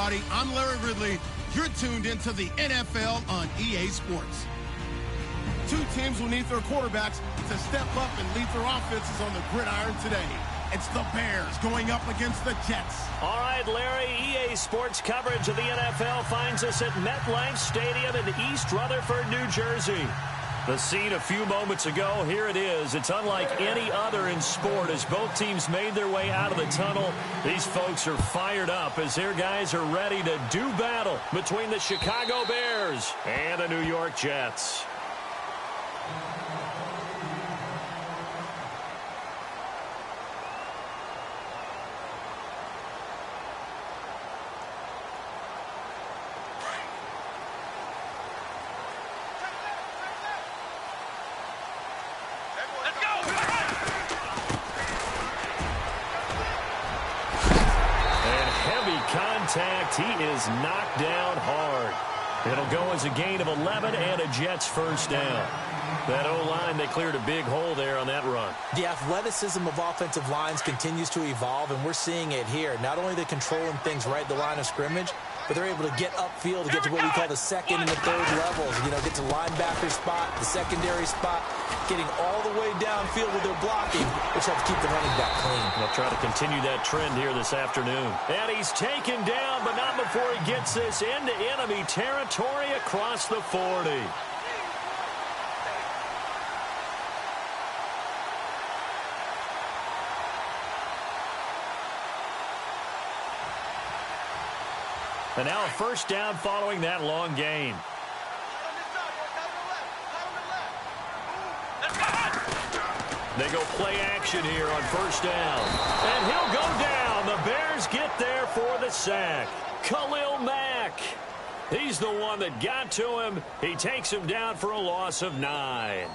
everybody. I'm Larry Ridley. You're tuned into the NFL on EA Sports. Two teams will need their quarterbacks to step up and lead their offenses on the gridiron today. It's the Bears going up against the Jets. All right, Larry, EA Sports coverage of the NFL finds us at MetLife Stadium in East Rutherford, New Jersey. The scene a few moments ago, here it is. It's unlike any other in sport as both teams made their way out of the tunnel. These folks are fired up as their guys are ready to do battle between the Chicago Bears and the New York Jets. He is knocked down hard. It'll go as a gain of 11 and a Jets first down. That O-line, they cleared a big hole there on that run. The athleticism of offensive lines continues to evolve, and we're seeing it here. Not only are they controlling things right at the line of scrimmage, but they're able to get upfield to get to what we call the second and the third levels. You know, get to linebacker spot, the secondary spot, getting all the way downfield with their blocking, which helps keep the running back clean. They'll try to continue that trend here this afternoon. And he's taken down, but not before he gets this into enemy territory across the 40. And now a first down following that long gain. They go play action here on first down. And he'll go down. The Bears get there for the sack. Khalil Mack. He's the one that got to him. He takes him down for a loss of 9.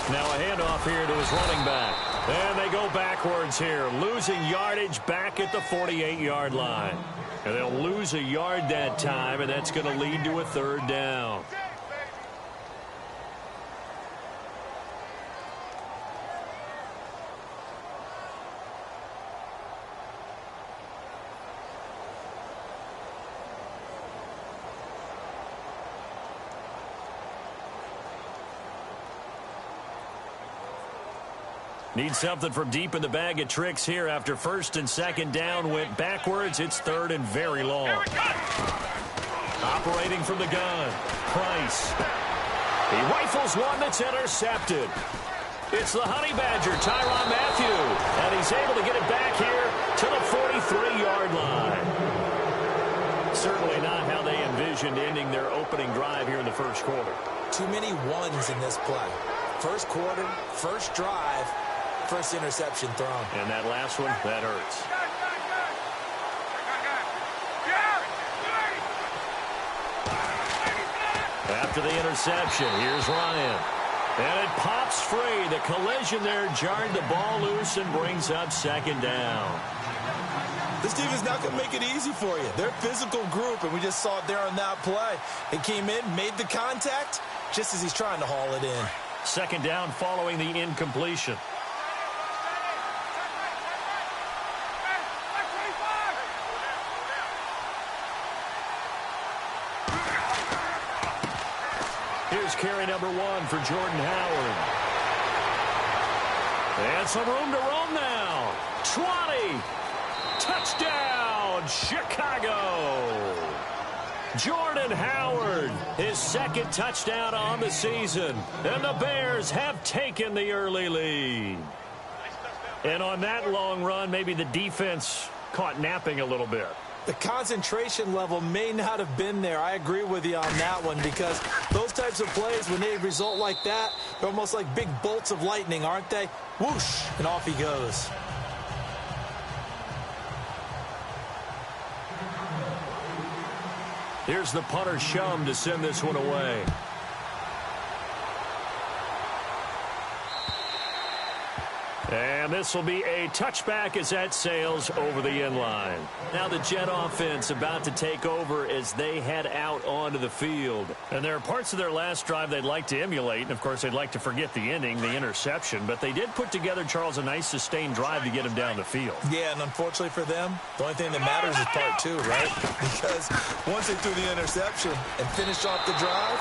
Now a handoff here to his running back. And they go backwards here, losing yardage back at the 48-yard line. And they'll lose a yard that time, and that's going to lead to a third down. Need something from deep in the bag of tricks here after first and second down went backwards. It's third and very long. Operating from the gun, Price. He rifles one that's intercepted. It's the Honey Badger, Tyrann Mathieu, and he's able to get it back here to the 43-yard line. Certainly not how they envisioned ending their opening drive here in the first quarter. Too many ones in this play. First quarter, first drive, first interception thrown. And that last one, that hurts. After the interception, here's Ryan. And it pops free. The collision there jarred the ball loose and brings up second down. This team is not going to make it easy for you. They're a physical group, and we just saw it there on that play. They came in, made the contact, just as he's trying to haul it in. Second down following the incompletion. Here's carry number 1 for Jordan Howard. And some room to roam now. 20. Touchdown, Chicago. Jordan Howard, his second touchdown on the season. And the Bears have taken the early lead. And on that long run, maybe the defense caught napping a little bit. The concentration level may not have been there. I agree with you on that one, because those types of plays, when they result like that, they're almost like big bolts of lightning, aren't they? Whoosh, and off he goes. Here's the punter Shum to send this one away. And And this will be a touchback as that sails over the end line. Now the Jet offense about to take over as they head out onto the field. And there are parts of their last drive they'd like to emulate. And, of course, they'd like to forget the ending, the interception. But they did put together, Charles, a nice sustained drive to get him down the field. Yeah, and unfortunately for them, the only thing that matters is part two, right? Because once they threw the interception and finished off the drive,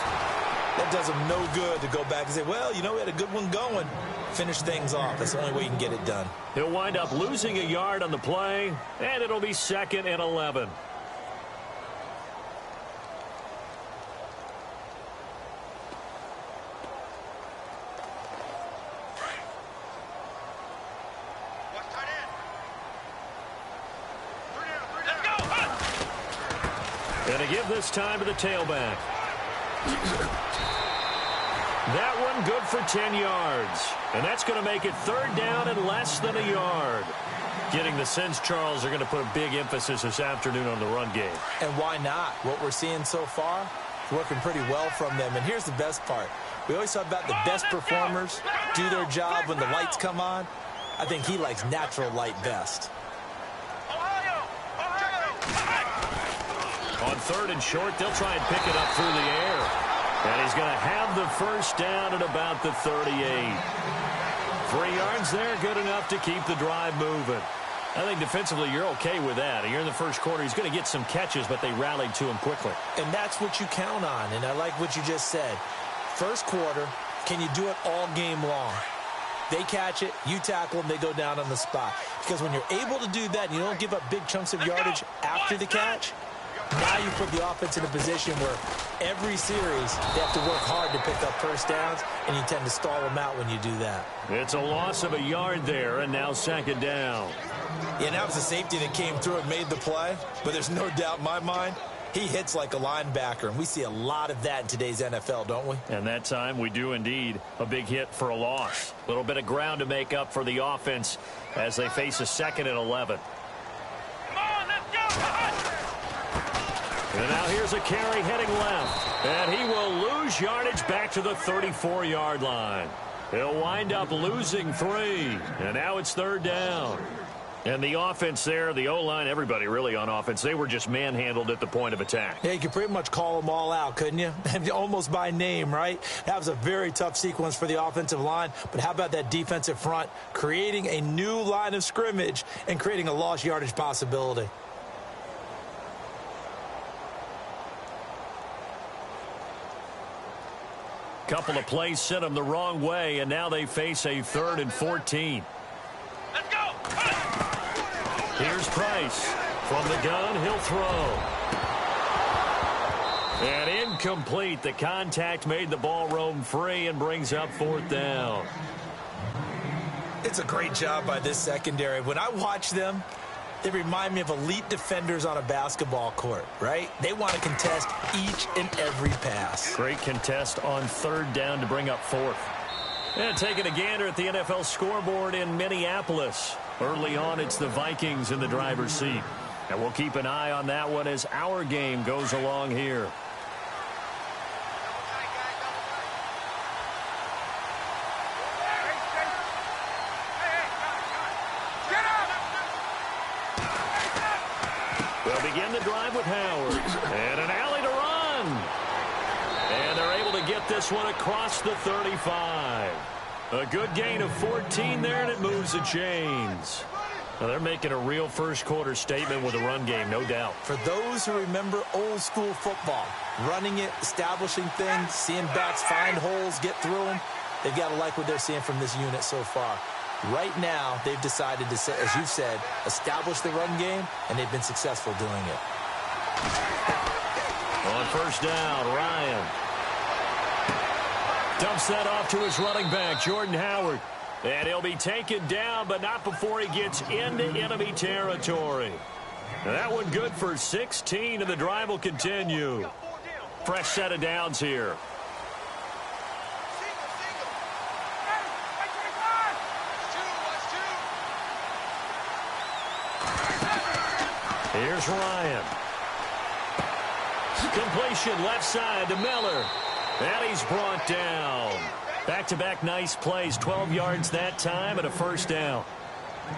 that does them no good to go back and say, well, you know, we had a good one going. Finish things off. That's the only way you can get it done. He'll wind up losing a yard on the play, and it'll be 2nd and 11. And to give this time to the tailback. That one good for 10 yards. And that's going to make it 3rd down and less than a yard. Getting the sense, Charles, they're going to put a big emphasis this afternoon on the run game. And why not? What we're seeing so far is working pretty well from them. And here's the best part. We always talk about the best performers do their job when the lights come on. I think he likes natural light best. On 3rd and short, they'll try and pick it up through the air. And he's going to have the first down at about the 38. 3 yards there, good enough to keep the drive moving. I think defensively you're okay with that. Here in the first quarter, he's going to get some catches, but they rallied to him quickly. And that's what you count on, and I like what you just said. First quarter, can you do it all game long? They catch it, you tackle them, they go down on the spot. Because when you're able to do that and you don't give up big chunks of yardage after the catch, now you put the offense in a position where every series they have to work hard to pick up first downs, and you tend to stall them out when you do that. It's a loss of a yard there, and now 2nd down. Yeah, that was a safety that came through and made the play, but there's no doubt in my mind he hits like a linebacker, and we see a lot of that in today's NFL, don't we? And that time we do indeed. A big hit for a loss. A little bit of ground to make up for the offense as they face a 2nd and 11. And now here's a carry heading left. And he will lose yardage back to the 34-yard line. He'll wind up losing 3. And now it's 3rd down. And the offense there, the O-line, everybody really on offense, they were just manhandled at the point of attack. Yeah, you could pretty much call them all out, couldn't you? Almost by name, right? That was a very tough sequence for the offensive line. But how about that defensive front creating a new line of scrimmage and creating a lost yardage possibility? Couple of plays sent them the wrong way, and now they face a 3rd and 14. Let's go! Here's Price. From the gun, he'll throw. And incomplete. The contact made the ball roam free and brings up 4th down. It's a great job by this secondary. When I watch them, they remind me of elite defenders on a basketball court, right? They want to contest each and every pass. Great contest on 3rd down to bring up 4th. And taking a gander at the NFL scoreboard in Minneapolis. Early on, it's the Vikings in the driver's seat. And we'll keep an eye on that one as our game goes along here. They'll begin the drive with Howard. And an alley to run. And they're able to get this one across the 35. A good gain of 14 there, and it moves the chains. Now they're making a real first-quarter statement with a run game, no doubt. For those who remember old-school football, running it, establishing things, seeing backs find holes, get through them, they've got to like what they're seeing from this unit so far. Right now, they've decided to, as you said, establish the run game, and they've been successful doing it. On 1st down, Ryan dumps that off to his running back, Jordan Howard. And he'll be taken down, but not before he gets into enemy territory. Now that one good for 16, and the drive will continue. Fresh set of downs here. Here's Ryan. Completion left side to Miller. And he's brought down. Back-to-back nice plays, 12 yards that time and a 1st down.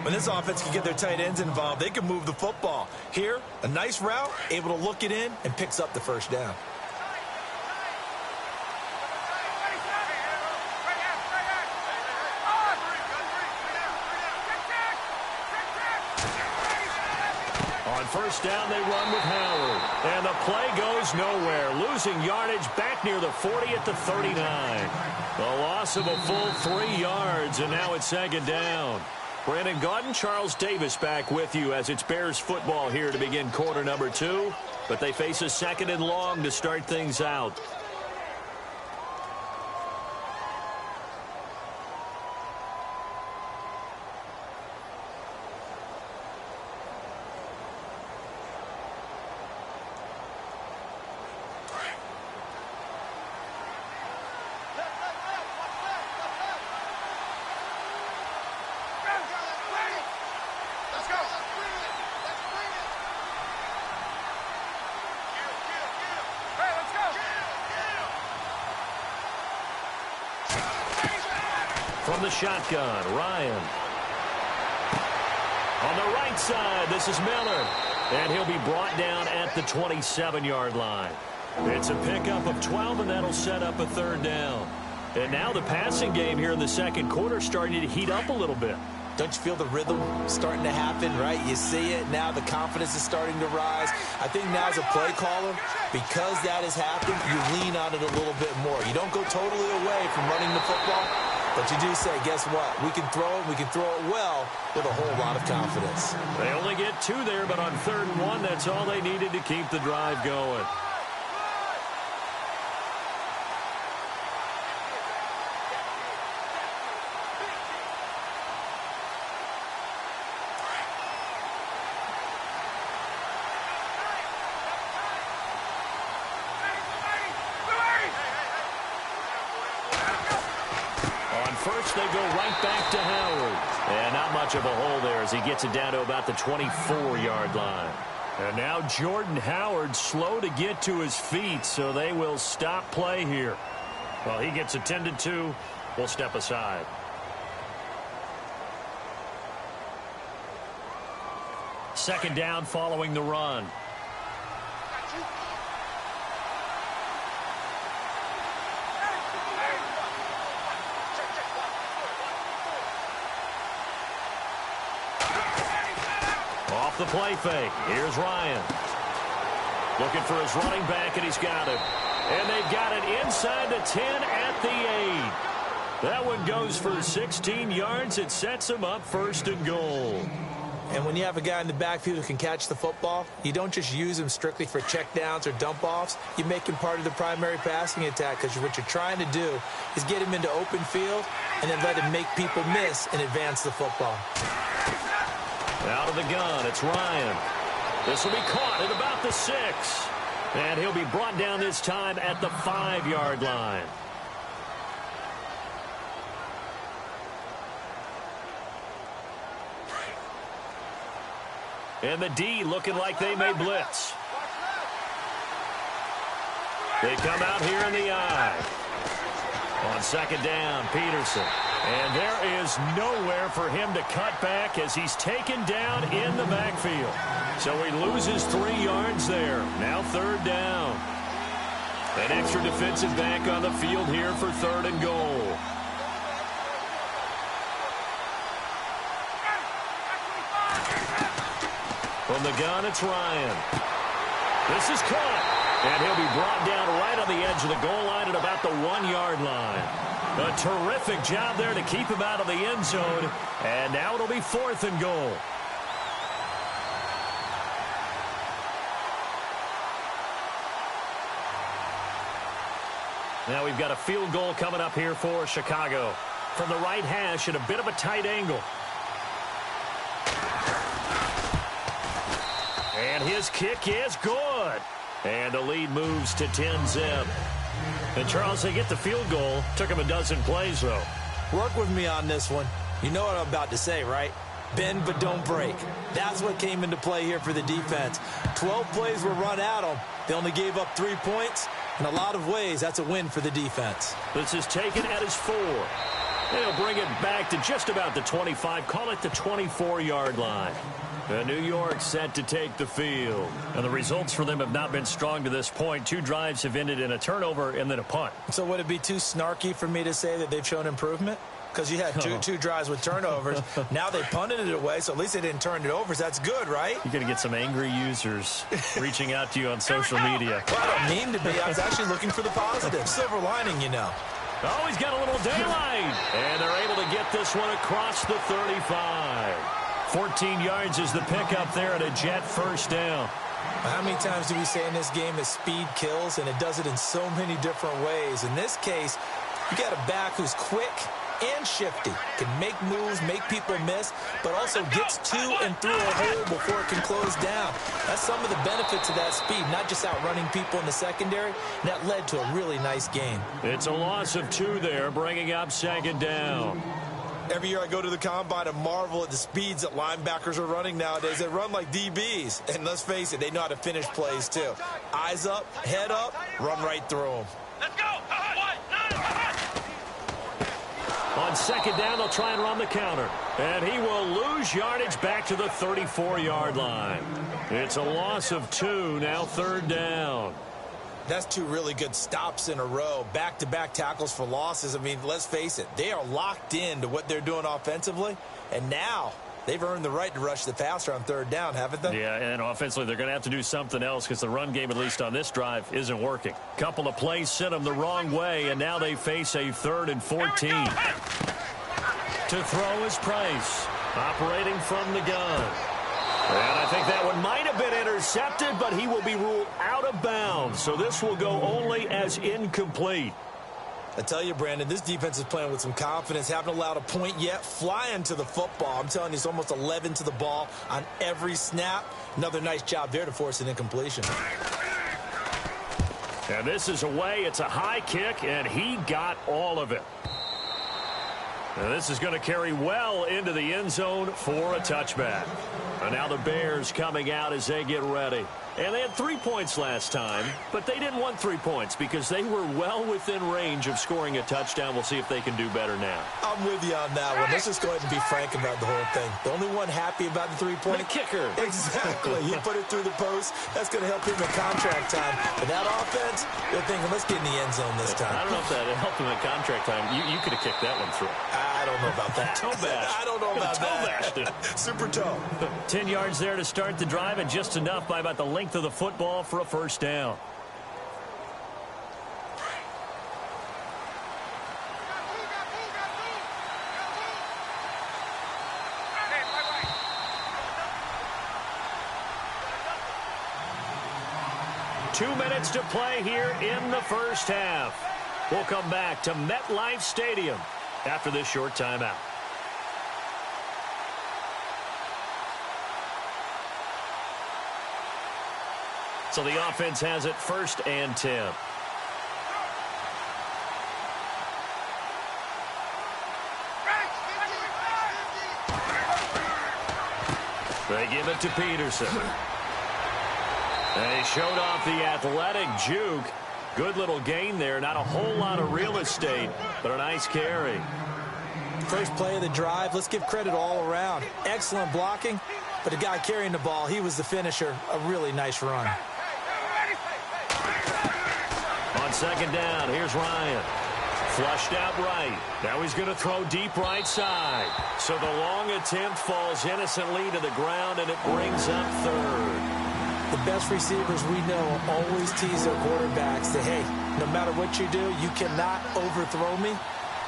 When this offense can get their tight ends involved, they can move the football. Here, a nice route, able to look it in, and picks up the first down. On first down, they run with Howard. And the play goes nowhere. Losing yardage back near the 40 at the 39. The loss of a full 3 yards, and now it's second down. Brandon Gaudin, Charles Davis back with you as it's Bears football here to begin quarter number 2. But they face a second and long to start things out. From the shotgun, Ryan. On the right side, this is Miller. And he'll be brought down at the 27-yard line. It's a pickup of 12, and that'll set up a third down. And now the passing game here in the second quarter starting to heat up a little bit. Don't you feel the rhythm starting to happen, right? You see it. Now the confidence is starting to rise. I think now as a play caller, because that has happened, you lean on it a little bit more. You don't go totally away from running the football, but you do say, guess what? We can throw it. We can throw it well with a whole lot of confidence. They only get 2 there, but on 3rd and 1, that's all they needed to keep the drive going. First, they go right back to Howard. And not much of a hole there as he gets it down to about the 24-yard line. And now Jordan Howard slow to get to his feet, so they will stop play here. Well, he gets attended to. We'll step aside. Second down following the run. Off the play fake. Here's Ryan. Looking for his running back, and he's got it. And they've got it inside the 10 at the 8. That one goes for 16 yards. It sets him up 1st and goal. And when you have a guy in the backfield who can catch the football, you don't just use him strictly for checkdowns or dump-offs. You make him part of the primary passing attack, because what you're trying to do is get him into open field and then let him make people miss and advance the football. Out of the gun, it's Ryan. This will be caught at about the 6. And he'll be brought down this time at the 5-yard line. And the D looking like they may blitz. They come out here in the I. On second down, Peterson. And there is nowhere for him to cut back as he's taken down in the backfield. So he loses 3 yards there. Now 3rd down. An extra defensive back on the field here for 3rd and goal. From the gun, it's Ryan. This is caught. And he'll be brought down right on the edge of the goal line at about the 1-yard line. A terrific job there to keep him out of the end zone. And now it'll be 4th and goal. Now we've got a field goal coming up here for Chicago. From the right hash at a bit of a tight angle. And his kick is good. And the lead moves to 10-zip. And, Charles, they get the field goal. Took him a dozen plays, though. Work with me on this one. You know what I'm about to say, right? Bend but don't break. That's what came into play here for the defense. 12 plays were run at them. They only gave up 3 points. In a lot of ways, that's a win for the defense. This is taken at his 4. And he'll bring it back to just about the 25, call it the 24-yard line. New York set to take the field. And the results for them have not been strong to this point. 2 drives have ended in a turnover and then a punt. So would it be too snarky for me to say that they've shown improvement? Because you had two drives with turnovers. Now they punted it away, so at least they didn't turn it over. So that's good, right? You're going to get some angry users reaching out to you on social media. Well, I don't mean to be. I was actually looking for the positive. Silver lining, you know. Oh, he's got a little daylight. And they're able to get this one across the 35. 14 yards is the pickup there at a Jet first down. How many times do we say in this game that speed kills, and it does it in so many different ways? In this case, you got a back who's quick and shifty, can make moves, make people miss, but also gets to and through a hole before it can close down. That's some of the benefits of that speed, not just outrunning people in the secondary. And that led to a really nice game. It's a loss of 2 there, bringing up second down. Every year I go to the combine and marvel at the speeds that linebackers are running nowadays. They run like DBs. And let's face it, they know how to finish plays too. Eyes up, head up, run right through them. Let's go! On second down, they'll try and run the counter. And he will lose yardage back to the 34-yard line. It's a loss of 2, now third down. That's 2 really good stops in a row. Back-to-back tackles for losses. I mean, let's face it, they are locked into what they're doing offensively. And now they've earned the right to rush the passer on third down, haven't they? Yeah, and offensively, they're going to have to do something else because the run game, at least on this drive, isn't working. Couple of plays sent them the wrong way, and now they face a 3rd and 14. To throw is Price, operating from the gun. And I think that one might have been intercepted, but he will be ruled out of bounds. So this will go only as incomplete. I tell you, Brandon, this defense is playing with some confidence. Haven't allowed a point yet. Flying to the football. I'm telling you, it's almost 11 to the ball on every snap. Another nice job there to force an incompletion. And this is away. It's a high kick, and he got all of it. And this is going to carry well into the end zone for a touchback. And now the Bears coming out as they get ready. And they had 3 points last time, but they didn't want 3 points because they were well within range of scoring a touchdown. We'll see if they can do better now. I'm with you on that one. Let's just go ahead and be frank about the whole thing. The only one happy about the 3-point. The kicker. Exactly. He put it through the post. That's going to help him in contract time. But that offense, they're thinking, let's get in the end zone this time. I don't know if that helped him in contract time. You could have kicked that one through. I don't know about that. Toe bash. I don't know about that. Super toe. 10 yards there to start the drive, and just enough by about the length of the football for a first down. Two minutes to play here in the first half. We'll come back to MetLife Stadium after this short timeout. So the offense has it 1st and 10. They give it to Peterson. And he showed off the athletic juke. Good little gain there. Not a whole lot of real estate, but a nice carry. First play of the drive. Let's give credit all around. Excellent blocking, but the guy carrying the ball, he was the finisher. A really nice run. On second down, here's Ryan. Flushed out right. Now he's going to throw deep right side. So the long attempt falls innocently to the ground, and it brings up 3rd. The best receivers we know always tease their quarterbacks that, hey, no matter what you do, you cannot overthrow me.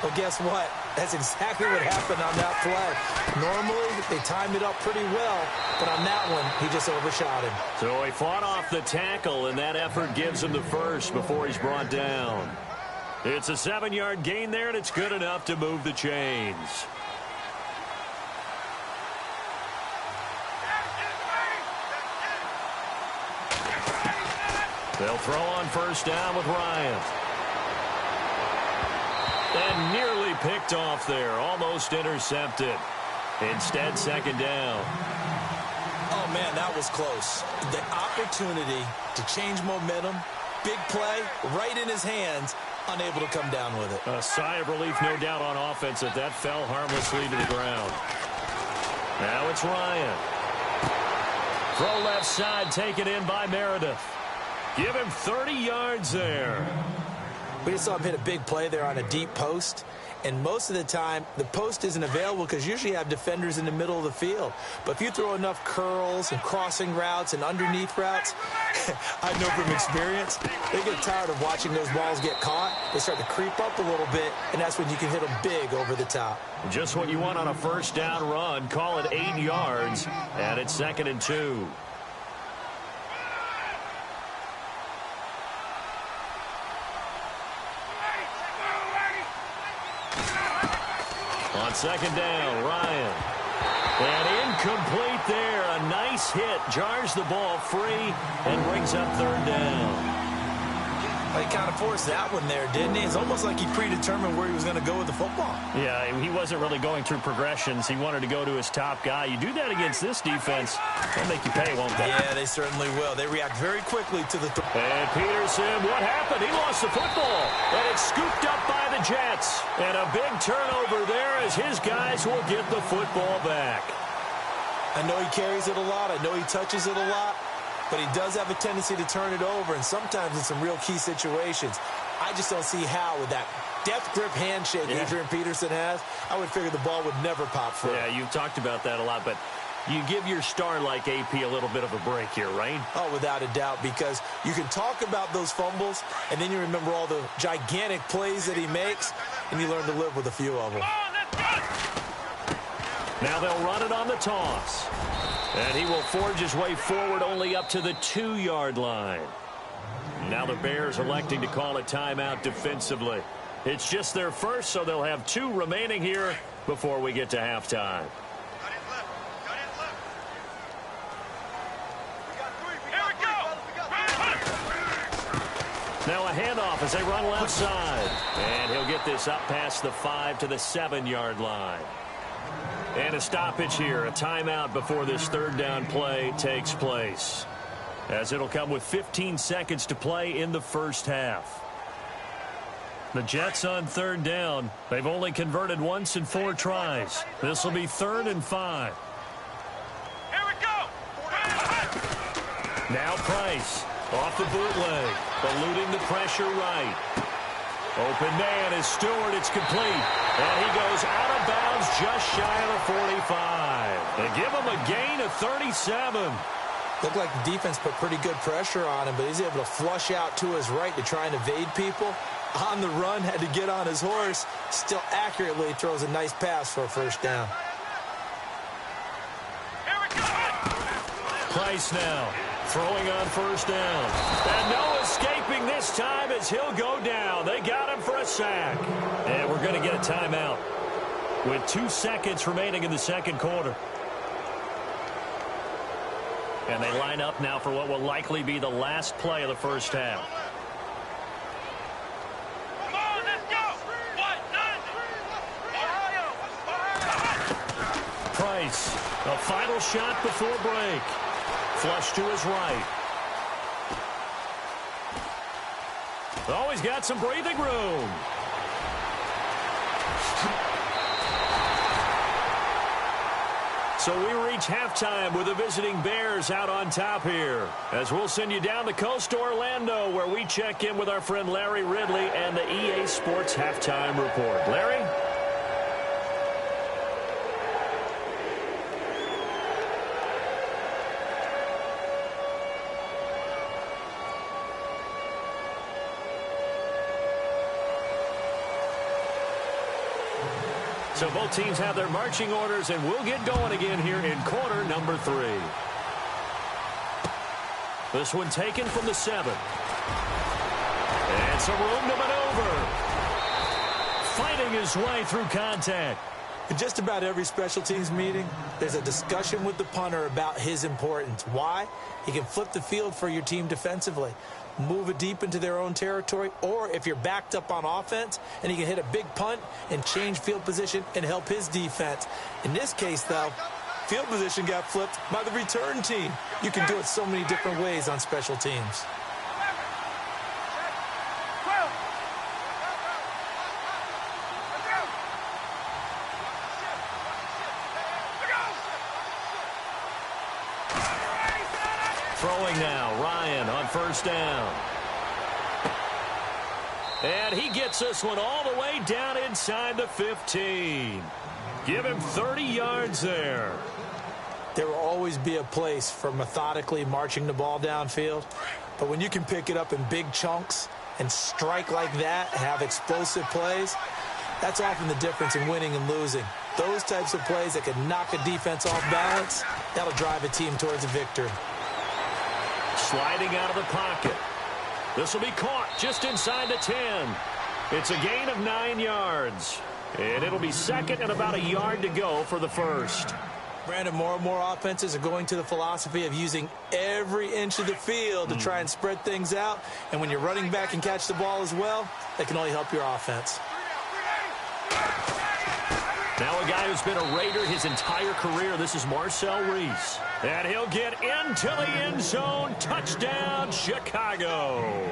Well, guess what? That's exactly what happened on that play. Normally, they timed it up pretty well, but on that one, he just overshot him. So he fought off the tackle, and that effort gives him the first before he's brought down. It's a 7-yard gain there, and it's good enough to move the chains. They'll throw on first down with Ryan. And nearly picked off there. Almost intercepted. Instead, second down. Oh, man, that was close. The opportunity to change momentum, big play, right in his hands, unable to come down with it. A sigh of relief, no doubt, on offense if that fell harmlessly to the ground. Now it's Ryan. Throw left side, taken in by Meredith. Give him 30 yards there. We just saw him hit a big play there on a deep post. And most of the time, the post isn't available because usually you have defenders in the middle of the field. But if you throw enough curls and crossing routes and underneath routes, I know from experience, they get tired of watching those balls get caught. They start to creep up a little bit, and that's when you can hit them big over the top. Just what you want on a first down run. Call it 8 yards, and it's 2nd and 2. On 2nd down, Ryan. And incomplete there. A nice hit. Jars the ball free and brings up 3rd down. He kind of forced that one there, didn't he? It's almost like he predetermined where he was going to go with the football. Yeah, he wasn't really going through progressions. He wanted to go to his top guy. You do that against this defense, they'll make you pay, won't they? Yeah, they certainly will. They react very quickly to the... And Peterson, what happened? He lost the football. And it's scooped up by the Jets. And a big turnover there as his guys will get the football back. I know he carries it a lot. I know he touches it a lot. But he does have a tendency to turn it over, and sometimes in some real key situations. I just don't see how, with that death grip handshake Adrian Peterson has, I would figure the ball would never pop through. Yeah, you've talked about that a lot, but you give your star like AP a little bit of a break here, right? Oh, without a doubt, because you can talk about those fumbles, and then you remember all the gigantic plays that he makes, and you learn to live with a few of them. Now they'll run it on the toss. And he will forge his way forward only up to the 2-yard line. Now the Bears electing to call a timeout defensively. It's just their first, so they'll have 2 remaining here before we get to halftime. Now a handoff as they run left side. And he'll get this up past the 5 to the 7-yard line. And a stoppage here, a timeout before this 3rd down play takes place. As it'll come with 15 seconds to play in the first half. The Jets on 3rd down. They've only converted once in 4 tries. This will be 3rd and 5. Here we go. Now Price off the bootleg, eluding the pressure right. Open man is Stewart. It's complete. And he goes out of bounds just shy of the 45. They give him a gain of 37. Looked like the defense put pretty good pressure on him, but he's able to flush out to his right to try and evade people. On the run, had to get on his horse. Still accurately throws a nice pass for a first down. Here we go. Price now throwing on first down. And no escaping this time as he'll go down. They got him for a sack. And we're going to get a timeout with 2 seconds remaining in the 2nd quarter. And they line up now for what will likely be the last play of the first half. Come on, let's go. Ohio. Price, a final shot before break. Flush to his right. Oh, he's got some breathing room. So we reach halftime with the visiting Bears out on top here. As we'll send you down the coast to Orlando, where we check in with our friend Larry Ridley and the EA Sports Halftime Report. Larry? So both teams have their marching orders, and we'll get going again here in quarter number 3. This one taken from the 7. And some room to maneuver. Fighting his way through contact. In just about every special teams meeting, there's a discussion with the punter about his importance. Why? He can flip the field for your team defensively, move it deep into their own territory, or if you're backed up on offense, and he can hit a big punt and change field position and help his defense. In this case, though, field position got flipped by the return team. You can do it so many different ways on special teams. Throwing now, Ryan on first down. And he gets this one all the way down inside the 15. Give him 30 yards there. There will always be a place for methodically marching the ball downfield. But when you can pick it up in big chunks and strike like that, have explosive plays, that's often the difference in winning and losing. Those types of plays that can knock a defense off balance, that'll drive a team towards a victory. Sliding out of the pocket. This will be caught just inside the 10. It's a gain of 9 yards. And it'll be second and about a yard to go for the first. Brandon, more and more offenses are going to the philosophy of using every inch of the field to try and spread things out. And when you're running back and catch the ball as well, that can only help your offense. Now a guy who's been a Raider his entire career. This is Marcel Reese. And he'll get into the end zone. Touchdown, Chicago.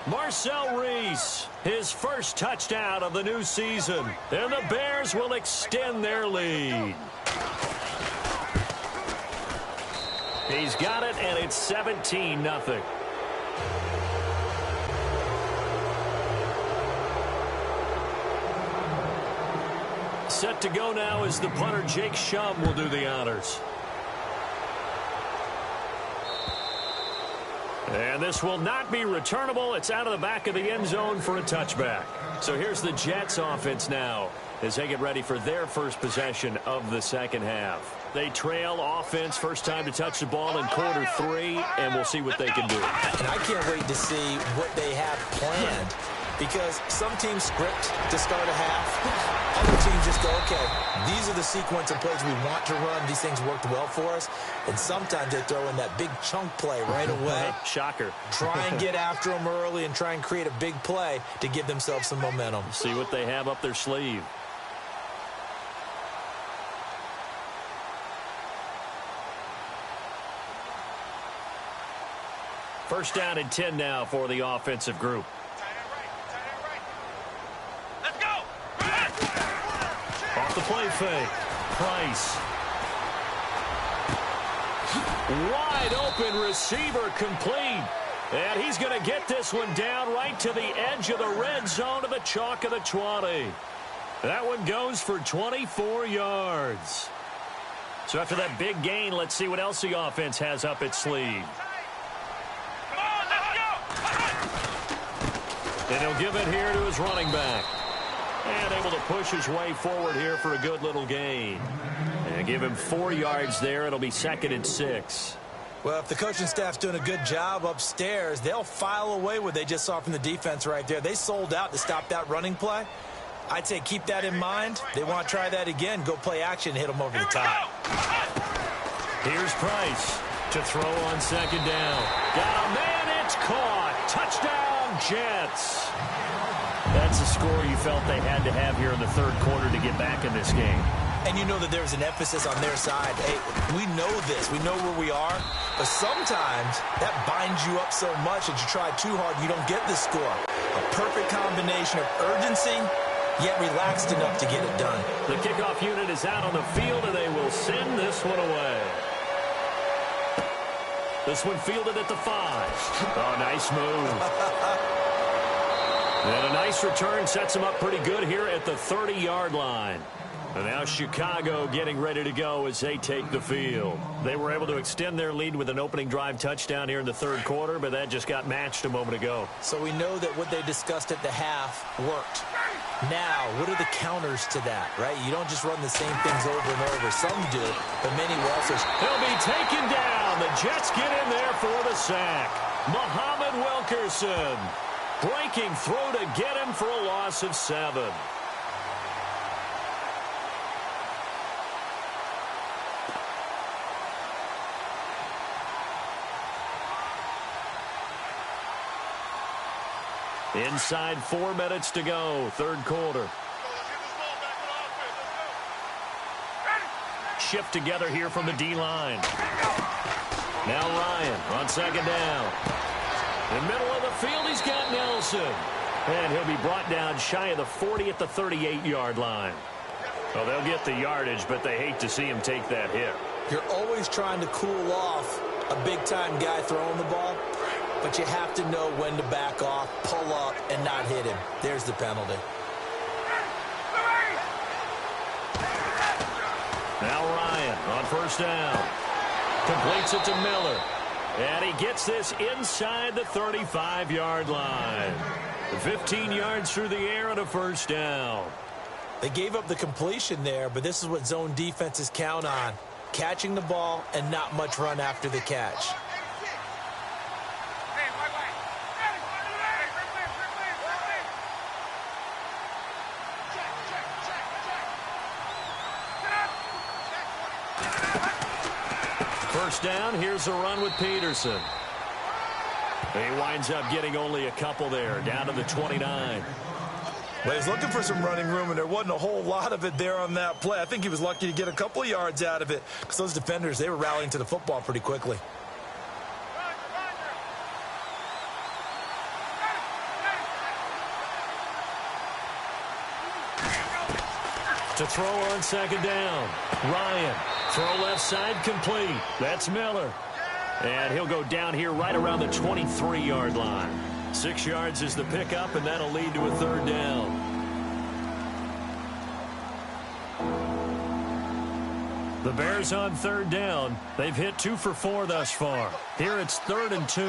Marcel Reese, his first touchdown of the new season. And the Bears will extend their lead. He's got it, and it's 17-0. Set to go now as the punter, Jake Shum, will do the honors. And this will not be returnable. It's out of the back of the end zone for a touchback. So here's the Jets offense now as they get ready for their first possession of the second half. They trail offense, first time to touch the ball in quarter 3, and we'll see what they can do. And I can't wait to see what they have planned, because some teams script to start a half. Other teams just go, okay, these are the sequence of plays we want to run. These things worked well for us. And sometimes they throw in that big chunk play right away. Shocker. Try and get after them early and try and create a big play to give themselves some momentum. See what they have up their sleeve. First down and 10 now for the offensive group. Let's go. Off the play fake. Price. Wide open receiver complete. And he's going to get this one down right to the edge of the red zone of the chalk of the 20. That one goes for 24 yards. So after that big gain, let's see what else the offense has up its sleeve. And he'll give it here to his running back. And able to push his way forward here for a good little gain. And give him 4 yards there. It'll be second and 6. Well, if the coaching staff's doing a good job upstairs, they'll file away what they just saw from the defense right there. They sold out to stop that running play. I'd say keep that in mind. They want to try that again. Go play action, hit them over the top. Here's Price to throw on second down. Got a man, it's caught. Touchdown, Jets. That's a score you felt they had to have here in the third quarter to get back in this game. And you know that there's an emphasis on their side. Hey, we know this. We know where we are. But sometimes that binds you up so much that you try too hard, you don't get the score. A perfect combination of urgency, yet relaxed enough to get it done. The kickoff unit is out on the field, and they will send this one away. This one fielded at the 5. Oh, nice move. And a nice return sets him up pretty good here at the 30-yard line. And now Chicago getting ready to go as they take the field. They were able to extend their lead with an opening drive touchdown here in the third quarter, but that just got matched a moment ago. So we know that what they discussed at the half worked. Now, what are the counters to that, right? You don't just run the same things over and over. Some do, but many will also. He'll be taken down. The Jets get in there for the sack. Muhammad Wilkerson breaking through to get him for a loss of 7. Inside 4 minutes to go, third quarter. Shift together here from the D-line. Now Ryan on second down. In the middle of the field, he's got Nelson. And he'll be brought down shy of the 40 at the 38-yard line. Well, they'll get the yardage, but they hate to see him take that hit. You're always trying to cool off a big-time guy throwing the ball, but you have to know when to back off, pull up, and not hit him. There's the penalty. Now Ryan on first down. Completes it to Miller. And he gets this inside the 35-yard line. 15 yards through the air and a first down. They gave up the completion there, but this is what zone defenses count on. Catching the ball and not much run after the catch. First down, here's a run with Peterson. He winds up getting only a couple there, down to the 29. Well, he's looking for some running room, and there wasn't a whole lot of it there on that play. I think he was lucky to get a couple of yards out of it because those defenders, they were rallying to the football pretty quickly. To throw on second down. Ryan, throw left side complete. That's Miller. And he'll go down here right around the 23-yard line. 6 yards is the pickup, and that'll lead to a third down. The Bears on third down. They've hit 2 for 4 thus far. Here it's 3rd and 2.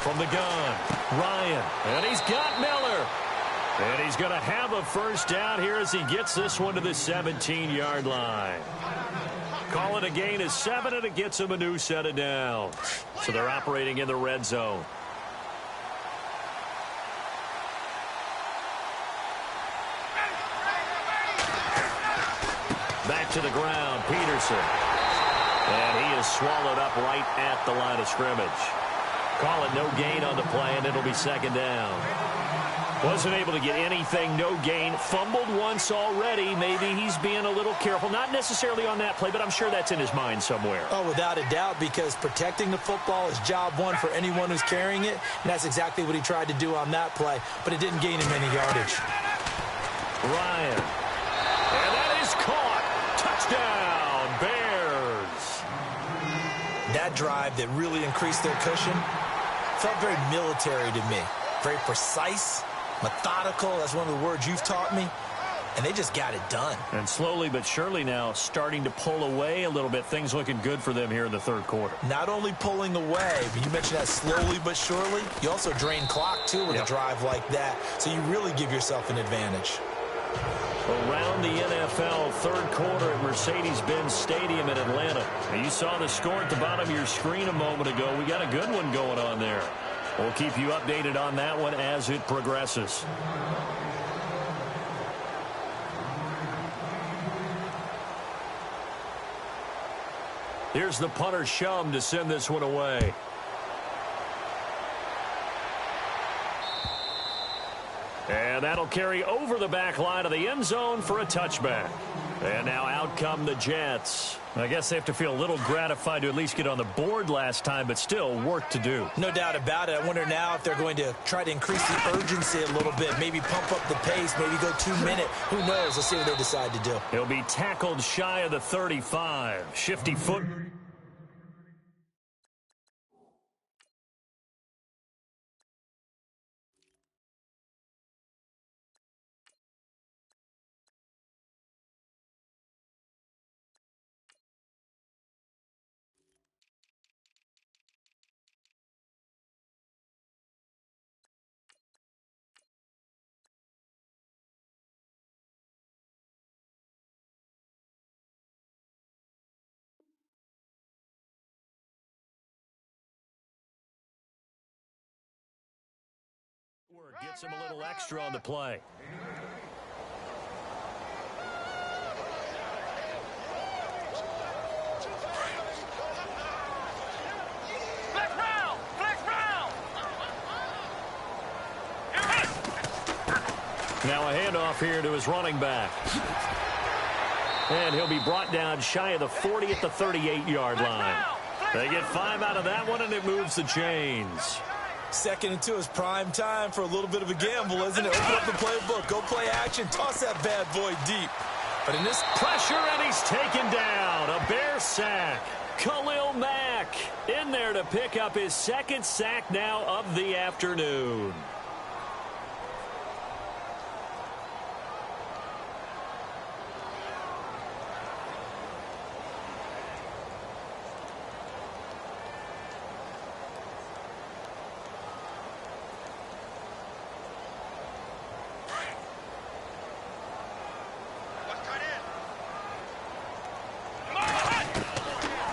From the gun, Ryan, and he's got Miller. And he's going to have a first down here as he gets this one to the 17-yard line. Call it a gain of 7, and it gets him a new set of downs. So they're operating in the red zone. Back to the ground, Peterson. And he is swallowed up right at the line of scrimmage. Call it no gain on the play, and it'll be second down. Wasn't able to get anything, no gain. Fumbled once already. Maybe he's being a little careful. Not necessarily on that play, but I'm sure that's in his mind somewhere. Oh, without a doubt, because protecting the football is job one for anyone who's carrying it, and that's exactly what he tried to do on that play, but it didn't gain him any yardage. Ryan. And that is caught. Touchdown, Bears. That drive that really increased their cushion felt very military to me. Very precise, methodical. That's one of the words you've taught me. And they just got it done. And slowly but surely now starting to pull away a little bit. Things looking good for them here in the third quarter. Not only pulling away, but you mentioned that slowly but surely. You also drain clock, too, with a drive like that. So you really give yourself an advantage. Around the NFL, third quarter at Mercedes-Benz Stadium in Atlanta. Now, you saw the score at the bottom of your screen a moment ago. We got a good one going on there. We'll keep you updated on that one as it progresses. Here's the punter Shum to send this one away. And that'll carry over the back line of the end zone for a touchback. And now out come the Jets. I guess they have to feel a little gratified to at least get on the board last time, but still work to do. No doubt about it. I wonder now if they're going to try to increase the urgency a little bit, maybe pump up the pace, maybe go 2-minute. Who knows? Let's see what they decide to do. He'll be tackled shy of the 35. Shifty foot. Gets him a little extra on the play. Flex round! Flex round! Now a handoff here to his running back. And he'll be brought down shy of the 40 at the 38-yard line. They get 5 out of that one, and it moves the chains. 2nd and 2 is prime time for a little bit of a gamble, isn't it? Open up the playbook, go play action, toss that bad boy deep. But in this pressure, and he's taken down. A Bear sack. Khalil Mack in there to pick up his 2nd sack now of the afternoon.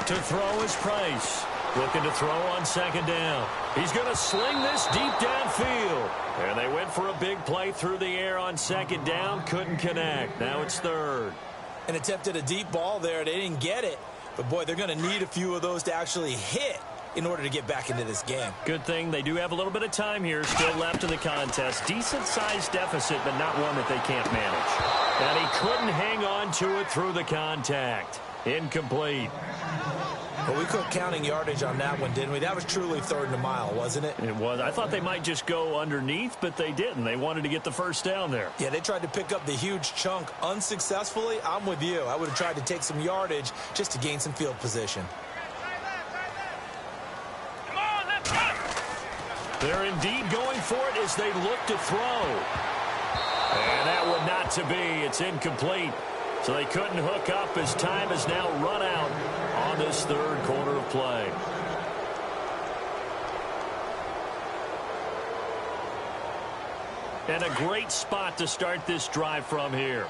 To throw is Price. Looking to throw on 2nd down. He's going to sling this deep downfield. And they went for a big play through the air on 2nd down. Couldn't connect. Now it's 3rd. An attempt at a deep ball there. They didn't get it. But, boy, they're going to need a few of those to actually hit in order to get back into this game. Good thing they do have a little bit of time here still left in the contest. Decent-sized deficit, but not one that they can't manage. And he couldn't hang on to it through the contact. Incomplete. Well, we quit counting yardage on that one, didn't we? That was truly 3rd and a mile, wasn't it? It was. I thought they might just go underneath, but they didn't. They wanted to get the 1st down there. Yeah, they tried to pick up the huge chunk unsuccessfully. I'm with you. I would have tried to take some yardage just to gain some field position. They're indeed going for it as they look to throw. And that one not to be. It's incomplete. So they couldn't hook up as time has now run out on this 3rd quarter of play. And a great spot to start this drive from here.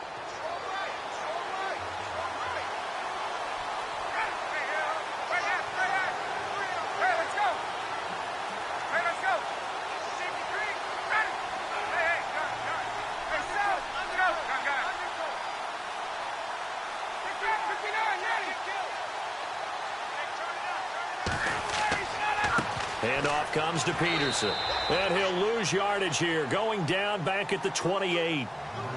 Handoff comes to Peterson. And he'll lose yardage here, going down back at the 28.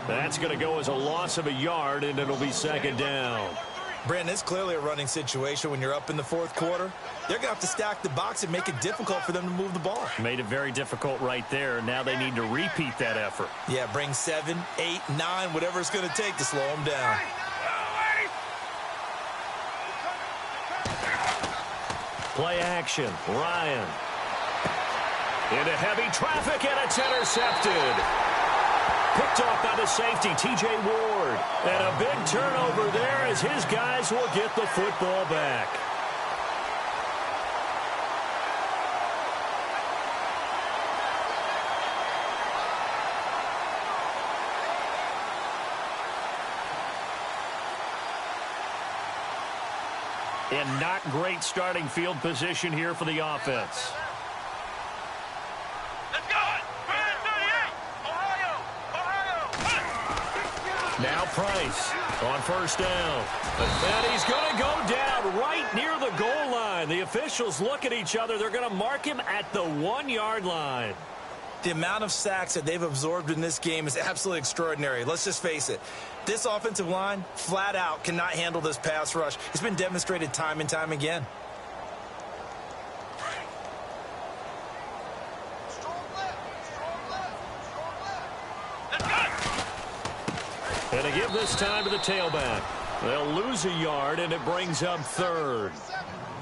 That's going to go as a loss of a yard, and it'll be 2nd down. Brandon, it's clearly a running situation when you're up in the 4th quarter. They're going to have to stack the box and make it difficult for them to move the ball. Made it very difficult right there. Now they need to repeat that effort. Yeah, bring 7, 8, 9, whatever it's going to take to slow them down. Play action. Ryan. Into heavy traffic, and it's intercepted. Picked off by the safety, TJ Ward. And a big turnover there as his guys will get the football back. And not great starting field position here for the offense. Let's go! 38! Ohio! Now Price on 1st down. And he's going to go down right near the goal line. The officials look at each other. They're going to mark him at the 1-yard line. The amount of sacks that they've absorbed in this game is absolutely extraordinary. Let's just face it. This offensive line, flat out, cannot handle this pass rush. It's been demonstrated time and time again. And they give this time to the tailback. They'll lose a yard, and it brings up 3rd.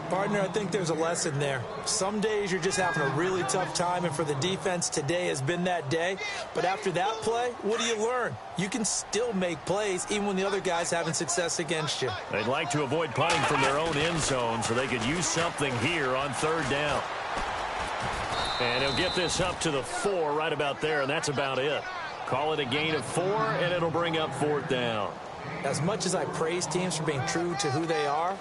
Partner, I think there's a lesson there. Some days you're just having a really tough time, and for the defense, today has been that day. But after that play, what do you learn? You can still make plays even when the other guy's having success against you. They'd like to avoid punting from their own end zone so they could use something here on 3rd down. And he'll get this up to the 4 right about there, and that's about it. Call it a gain of 4, and it'll bring up 4th down. As much as I praise teams for being true to who they are,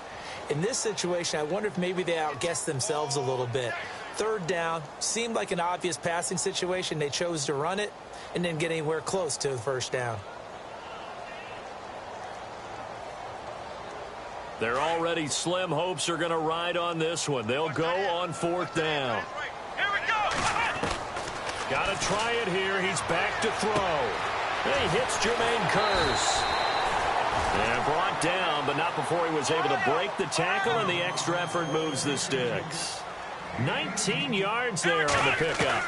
in this situation, I wonder if maybe they outguessed themselves a little bit. 3rd down seemed like an obvious passing situation. They chose to run it and didn't get anywhere close to the 1st down. Their already slim hopes are going to ride on this one. They'll go on 4th down. Here we go! Got to try it here. He's back to throw. And he hits Jermaine Kearse. And brought down, but not before he was able to break the tackle, and the extra effort moves the sticks. 19 yards there on the pickup.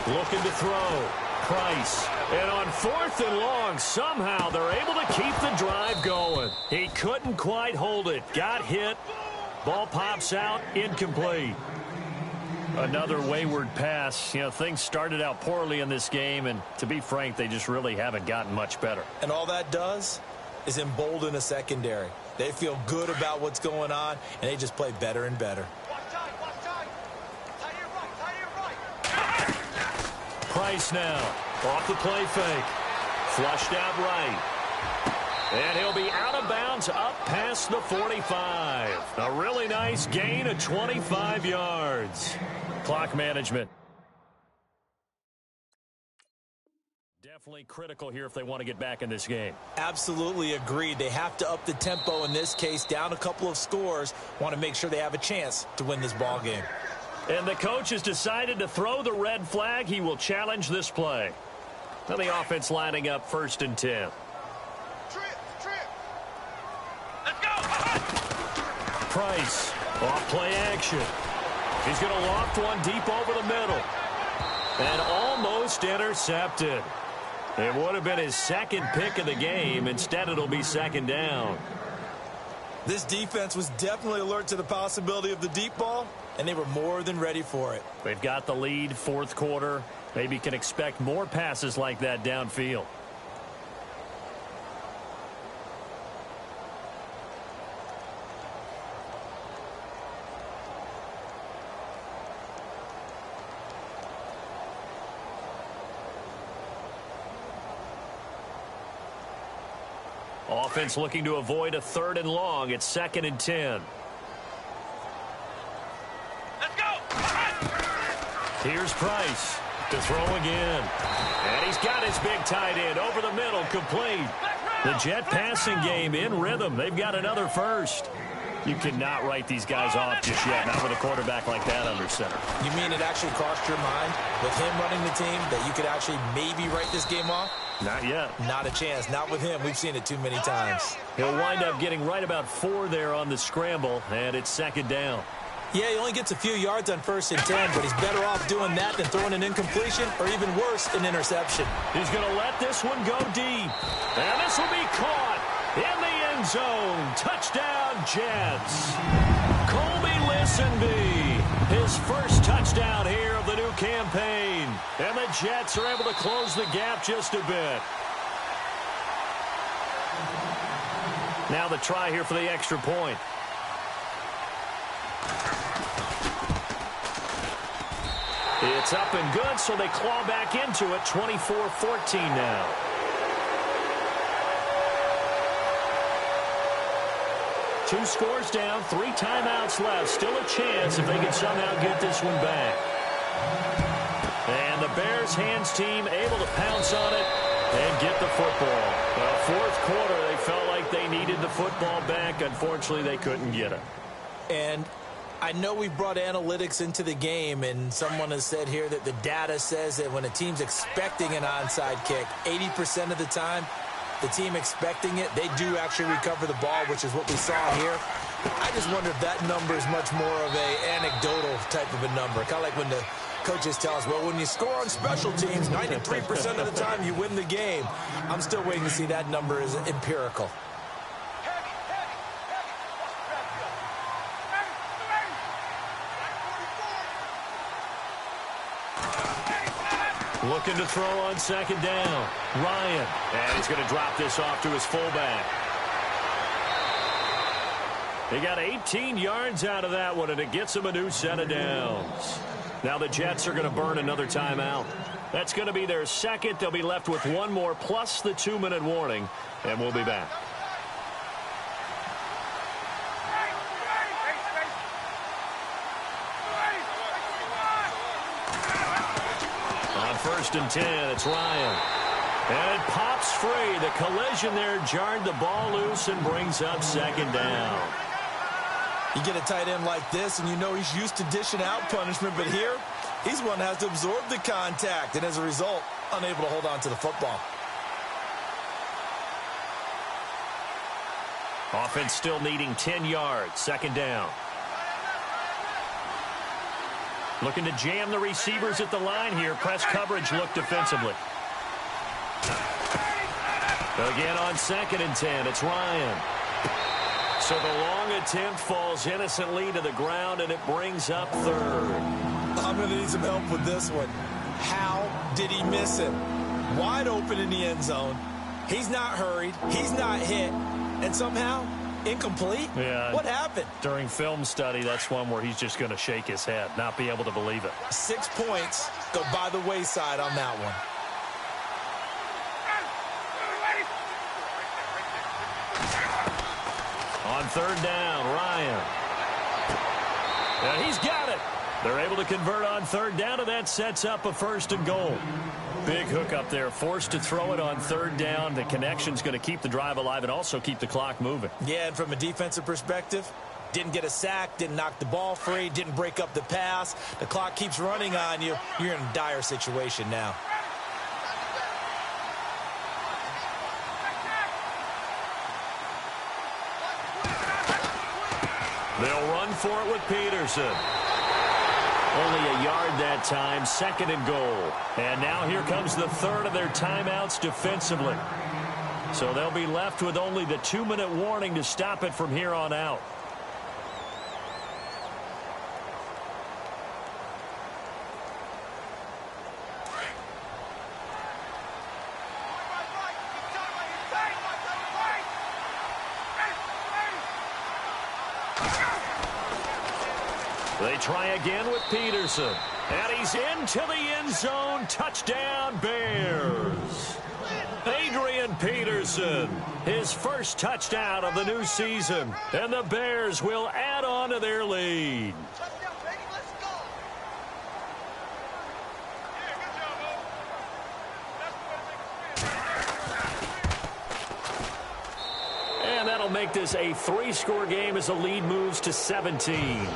Looking to throw. Price. And on 4th and long, somehow they're able to keep the drive going. He couldn't quite hold it. Got hit. Ball pops out. Incomplete. Another wayward pass. You know, things started out poorly in this game, and to be frank, they just really haven't gotten much better. And all that does is embolden a secondary. They feel good about what's going on, and they just play better and better. Price now. Off the play fake. Flushed out right. And he'll be out of bounds up past the 45. A really nice gain of 25 yards. Clock management. Definitely critical here if they want to get back in this game. Absolutely agreed. They have to up the tempo in this case, down a couple of scores. Want to make sure they have a chance to win this ball game. And the coach has decided to throw the red flag. He will challenge this play. Now the offense lining up 1st and 10. Let's go. Price, off play action. He's going to loft one deep over the middle. And almost intercepted. It would have been his 2nd pick of the game. Instead, it'll be 2nd down. This defense was definitely alert to the possibility of the deep ball, and they were more than ready for it. They've got the lead, 4th quarter. Maybe can expect more passes like that downfield. Offense looking to avoid a 3rd and long. It's 2nd and 10. Let's go. Here's Price to throw again. And he's got his big tight end over the middle, complete. The Jet passing game in rhythm. They've got another first. You cannot write these guys off just yet, not with a quarterback like that under center. You mean it actually crossed your mind with him running the team that you could actually maybe write this game off? Not yet. Not a chance. Not with him. We've seen it too many times. He'll wind up getting right about 4 there on the scramble, and it's 2nd down. Yeah, he only gets a few yards on 1st and 10, but he's better off doing that than throwing an incompletion or even worse, an interception. He's going to let this one go deep. And this will be caught in the end zone. Touchdown, Jets. Colby Listenby, his first touchdown here of the new campaign. And the Jets are able to close the gap just a bit. Now the try here for the extra point. It's up and good, so they claw back into it. 24-14 now. Two scores down, 3 timeouts left. Still a chance if they can somehow get this one back. And the Bears hands team able to pounce on it and get the football. Well, 4th quarter, they felt like they needed the football back. Unfortunately, they couldn't get it. And I know we brought analytics into the game, and someone has said here that the data says that when a team's expecting an onside kick, 80% of the time, the team expecting it, they do actually recover the ball, which is what we saw here. I just wonder if that number is much more of a anecdotal type of a number. Kind of like when the coaches tell us, well, when you score on special teams, 93% of the time you win the game. I'm still waiting to see that number is empirical. Looking to throw on 2nd down. Ryan. And he's going to drop this off to his fullback. He got 18 yards out of that one, and it gets him a new set of downs. Now the Jets are going to burn another timeout. That's going to be their 2nd. They'll be left with 1 more plus the 2-minute warning, and we'll be back. On 1st and 10, it's Ryan. And it pops free. The collision there jarred the ball loose and brings up 2nd down. You get a tight end like this, and you know he's used to dishing out punishment, but here, he's one that has to absorb the contact, and as a result, unable to hold on to the football. Offense still needing 10 yards. Second down. Looking to jam the receivers at the line here. Press coverage look defensively. Again on 2nd and 10. It's Ryan. So the long attempt falls innocently to the ground, and it brings up 3rd. I'm going to need some help with this one. How did he miss it? Wide open in the end zone. He's not hurried. He's not hit. And somehow, incomplete? Yeah. What happened? During film study, that's one where he's just going to shake his head, not be able to believe it. 6 points go by the wayside on that one. On 3rd down, Ryan. And he's got it. They're able to convert on 3rd down, and that sets up a 1st and goal. Big hook up there, forced to throw it on 3rd down. The connection's going to keep the drive alive and also keep the clock moving. Yeah, and from a defensive perspective, didn't get a sack, didn't knock the ball free, didn't break up the pass. The clock keeps running on you. You're in a dire situation now. They'll run for it with Peterson. Only a yard that time, 2nd and goal. And now here comes the 3rd of their timeouts defensively. So they'll be left with only the 2-minute warning to stop it from here on out. They try again with Peterson. And he's into the end zone. Touchdown, Bears. Adrian Peterson, his first touchdown of the new season. And the Bears will add on to their lead. And that'll make this a 3-score game as the lead moves to 17.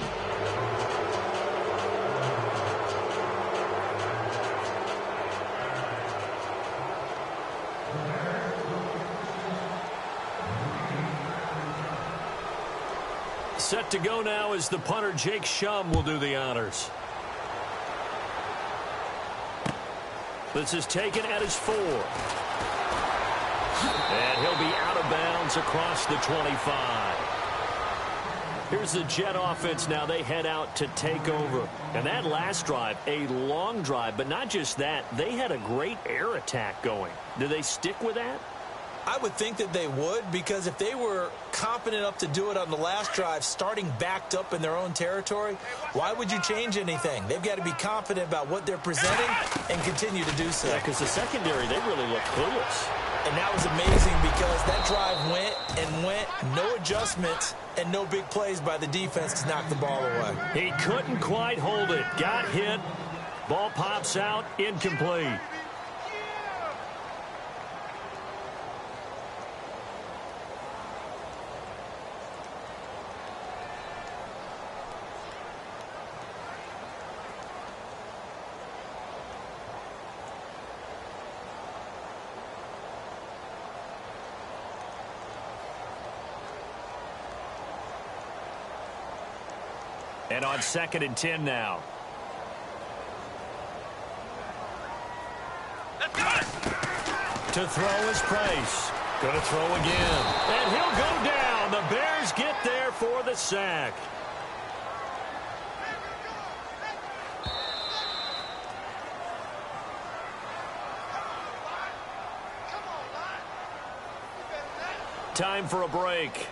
Set to go now as the punter Jake Shum will do the honors. This is taken at his 4. And he'll be out of bounds across the 25. Here's the Jet offense now. They head out to take over. And that last drive, a long drive, but not just that. They had a great air attack going. Do they stick with that? I would think that they would, because if they were competent enough to do it on the last drive, starting backed up in their own territory, why would you change anything? They've got to be confident about what they're presenting and continue to do so. Yeah, because the secondary, they really look clueless. And that was amazing because that drive went and went, no adjustments and no big plays by the defense to knock the ball away. He couldn't quite hold it. Got hit. Ball pops out. Incomplete. And on 2nd and 10 now. To throw is Price. Going to throw again. And he'll go down. The Bears get there for the sack. Time for a break.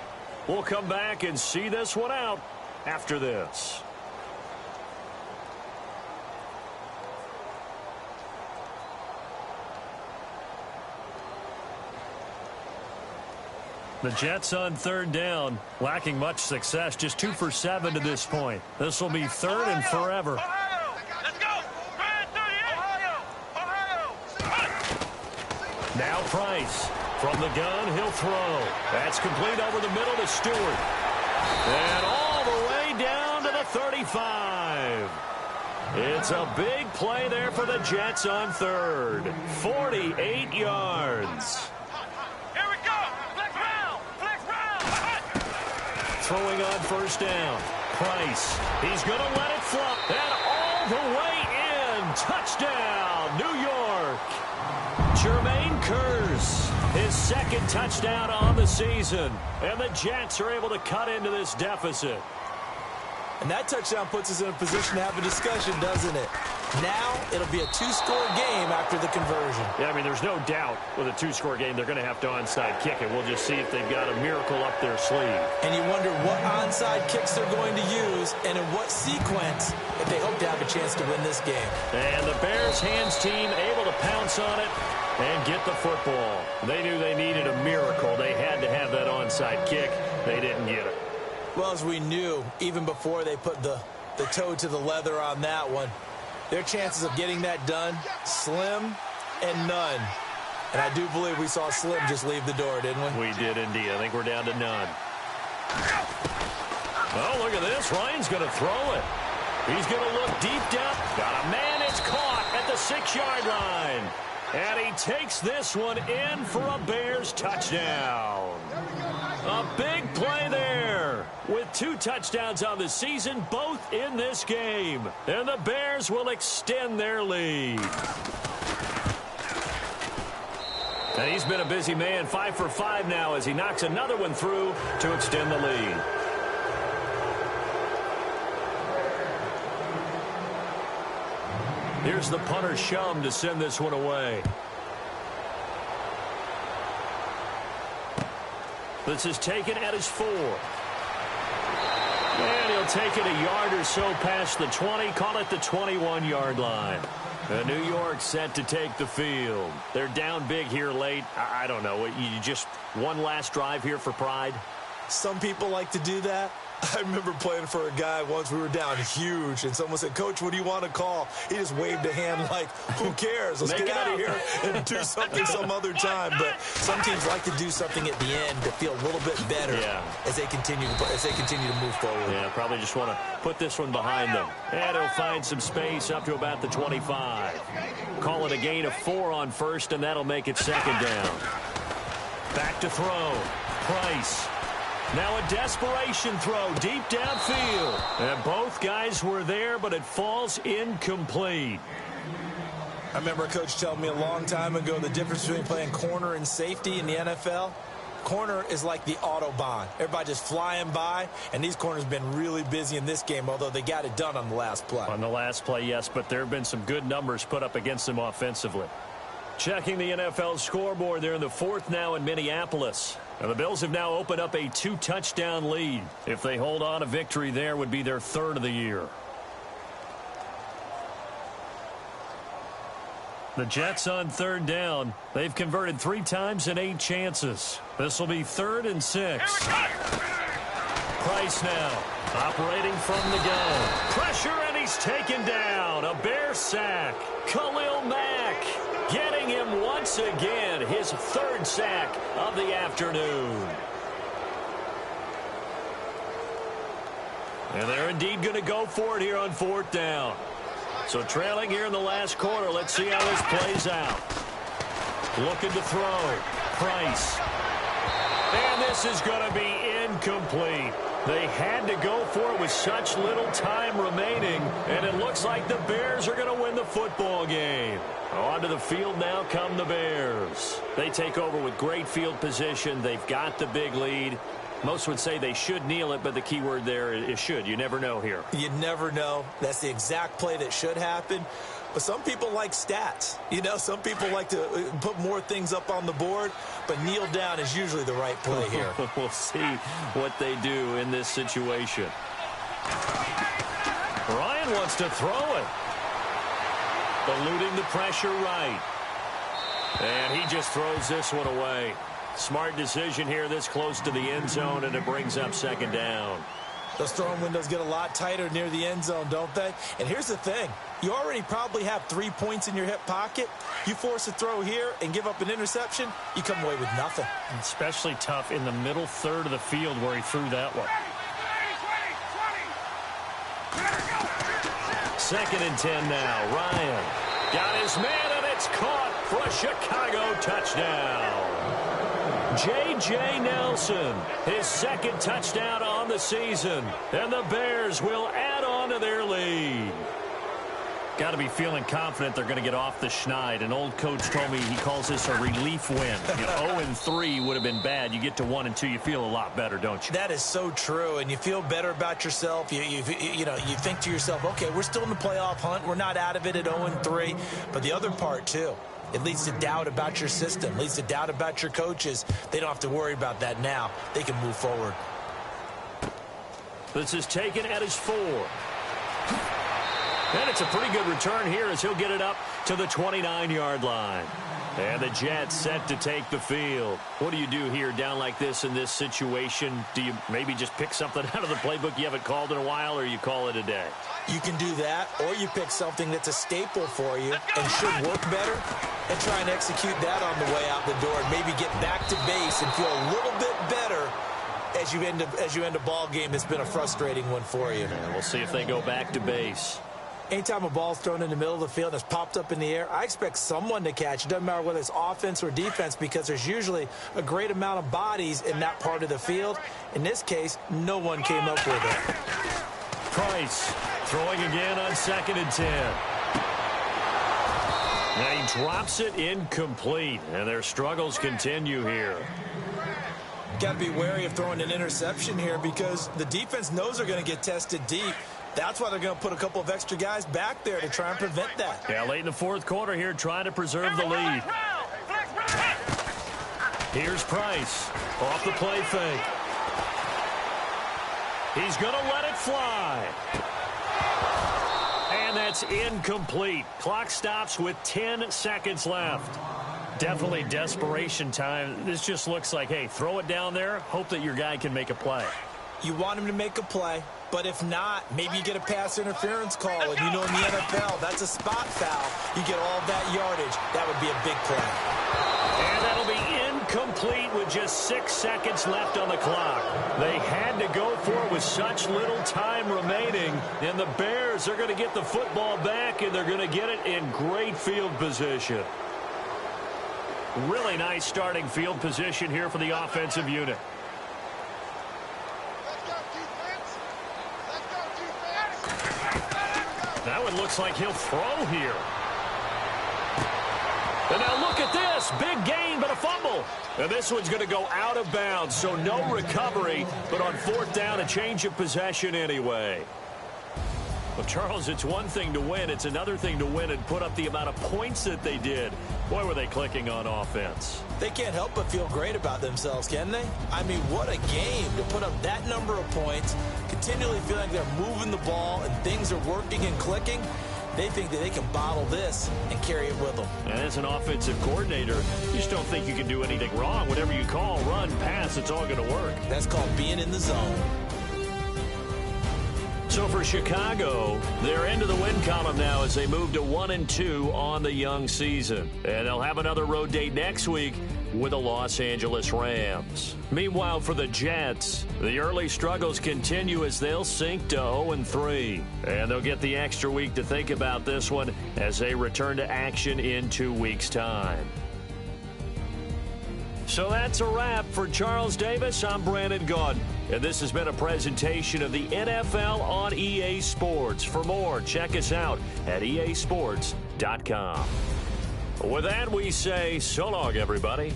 We'll come back and see this one out after this. The Jets on 3rd down, lacking much success, just 2 for 7 to this point. This will be 3rd and forever. Let's go! Now Price. From the gun, he'll throw. That's complete over the middle to Stewart. And all the way down to the 35. It's a big play there for the Jets on 3rd. 48 yards. Here we go! Flex round! Flex round! throwing on first down. Price, he's going to let it fly. And all the way in. Touchdown, New York. Jermaine Kearse, his second touchdown on the season. And the Jets are able to cut into this deficit. And that touchdown puts us in a position to have a discussion, doesn't it? Now it'll be a two-score game after the conversion. Yeah, I mean, there's no doubt with a two-score game they're going to have to onside kick it. We'll just see if they've got a miracle up their sleeve. And you wonder what onside kicks they're going to use and in what sequence if they hope to have a chance to win this game. And the Bears hands team able to pounce on it and get the football. They knew they needed a miracle. They had to have that onside kick. They didn't get it. Well, as we knew, even before they put the toe to the leather on that one, their chances of getting that done, slim and none. And I do believe we saw Slim just leave the door, didn't we? We did indeed. I think we're down to none. Oh, look at this. Ryan's going to throw it. He's going to look deep down. Got a man. It's caught at the 6-yard line. And he takes this one in for a Bears touchdown. A big play there. With 2 touchdowns on the season, both in this game. And the Bears will extend their lead. And he's been a busy man, 5 for 5 now as he knocks another one through to extend the lead. Here's the punter Shum to send this one away. This is taken at his 4. And he'll take it a yard or so past the 20, call it the 21-yard line. New York set to take the field. They're down big here late. I don't know. You just one last drive here for pride? Some people like to do that. I remember playing for a guy once. We were down huge, and someone said, "Coach, what do you want to call?" He just waved a hand like, who cares? Let's get out of here and do something some other time. But some teams like to do something at the end to feel a little bit better as they continue to move forward. Yeah, probably just want to put this one behind them. And he'll find some space up to about the 25. Call it a gain of 4 on first, and that'll make it second down. Back to throw. Price. Now a desperation throw deep downfield. And both guys were there, but it falls incomplete. I remember a coach telling me a long time ago the difference between playing corner and safety in the NFL. Corner is like the Autobahn. Everybody just flying by, and these corners have been really busy in this game, although they got it done on the last play. On the last play, yes, but there have been some good numbers put up against them offensively. Checking the NFL scoreboard, they're in the 4th now in Minneapolis. And the Bills have now opened up a 2-touchdown lead. If they hold on, a victory there would be their 3rd of the year. The Jets on 3rd down. They've converted 3 times in 8 chances. This will be 3rd and 6. Price now, operating from the gun. Pressure, and he's taken down. A Bear sack. Khalil Mack getting him once again, his 3rd sack of the afternoon. And they're indeed going to go for it here on 4th down. So trailing here in the last quarter, let's see how this plays out. Looking to throw. Price. And this is going to be incomplete. They had to go for it with such little time remaining, and it looks like the Bears are going to win the football game. Onto the field now come the Bears. They take over with great field position. They've got the big lead. Most would say they should kneel it, but the key word there is should. You never know here. You never know. That's the exact play that should happen. But some people like stats. You know, some people like to put more things up on the board, but kneel down is usually the right play here. We'll see what they do in this situation. Ryan wants to throw it. Eluding the pressure right. And he just throws this one away. Smart decision here this close to the end zone, and it brings up 2nd down. Those throwing windows get a lot tighter near the end zone, don't they? And here's the thing. You already probably have 3 points in your hip pocket. You force a throw here and give up an interception, you come away with nothing. Especially tough in the middle 3rd of the field where he threw that one. 2nd and 10 now. Ryan got his man, and it's caught for a Chicago touchdown. J.J. Nelson, his second touchdown on the season. And the Bears will add on to their lead. Got to be feeling confident they're going to get off the schneid. An old coach told me he calls this a relief win. 0-3 would have been bad. You get to 1-2, you feel a lot better, don't you? That is so true, and you feel better about yourself. You think to yourself, okay, we're still in the playoff hunt. We're not out of it at 0-3. But the other part, too, it leads to doubt about your system, leads to doubt about your coaches. They don't have to worry about that now. They can move forward. This is taken at his 4. And it's a pretty good return here as he'll get it up to the 29-yard line. And the Jets set to take the field. What do you do here down like this in this situation? Do you maybe just pick something out of the playbook you haven't called in a while, or you call it a day? You can do that, or you pick something that's a staple for you and should work better and try and execute that on the way out the door and maybe get back to base and feel a little bit better as you end a ball game that's been a frustrating one for you. And we'll see if they go back to base. Anytime a ball's thrown in the middle of the field and it's popped up in the air, I expect someone to catch. It doesn't matter whether it's offense or defense, because there's usually a great amount of bodies in that part of the field. In this case, no one came up with it. Price throwing again on 2nd and 10. And he drops it incomplete, and their struggles continue here. Got to be wary of throwing an interception here because the defense knows they're going to get tested deep. That's why they're going to put a couple of extra guys back there to try and prevent that. Yeah, late in the 4th quarter here, trying to preserve the lead. Here's Price off the play fake. He's going to let it fly. And that's incomplete. Clock stops with 10 seconds left. Definitely desperation time. This just looks like, hey, throw it down there, hope that your guy can make a play. You want him to make a play, but if not, maybe you get a pass interference call, and you know in the NFL, that's a spot foul. You get all that yardage. That would be a big play. And that'll be incomplete with just 6 seconds left on the clock. They had to go for it with such little time remaining, and the Bears are going to get the football back, and they're going to get it in great field position. Really nice starting field position here for the offensive unit. That one looks like he'll throw here. And now look at this. Big gain, but a fumble. And this one's going to go out of bounds, so no recovery. But on 4th down, a change of possession anyway. Well, Charles, it's one thing to win. It's another thing to win and put up the amount of points that they did. Boy, were they clicking on offense. They can't help but feel great about themselves, can they? I mean, what a game to put up that number of points, continually feel like they're moving the ball and things are working and clicking. They think that they can bottle this and carry it with them. And as an offensive coordinator, you just don't think you can do anything wrong. Whatever you call, run, pass, it's all going to work. That's called being in the zone. So for Chicago, they're into the win column now as they move to 1-2 on the young season. And they'll have another road date next week with the Los Angeles Rams. Meanwhile, for the Jets, the early struggles continue as they'll sink to 0-3. And they'll get the extra week to think about this one as they return to action in 2 weeks' time. So that's a wrap. For Charles Davis, I'm Brandon Gaudin. And this has been a presentation of the NFL on EA Sports. For more, check us out at easports.com. With that, we say so long, everybody.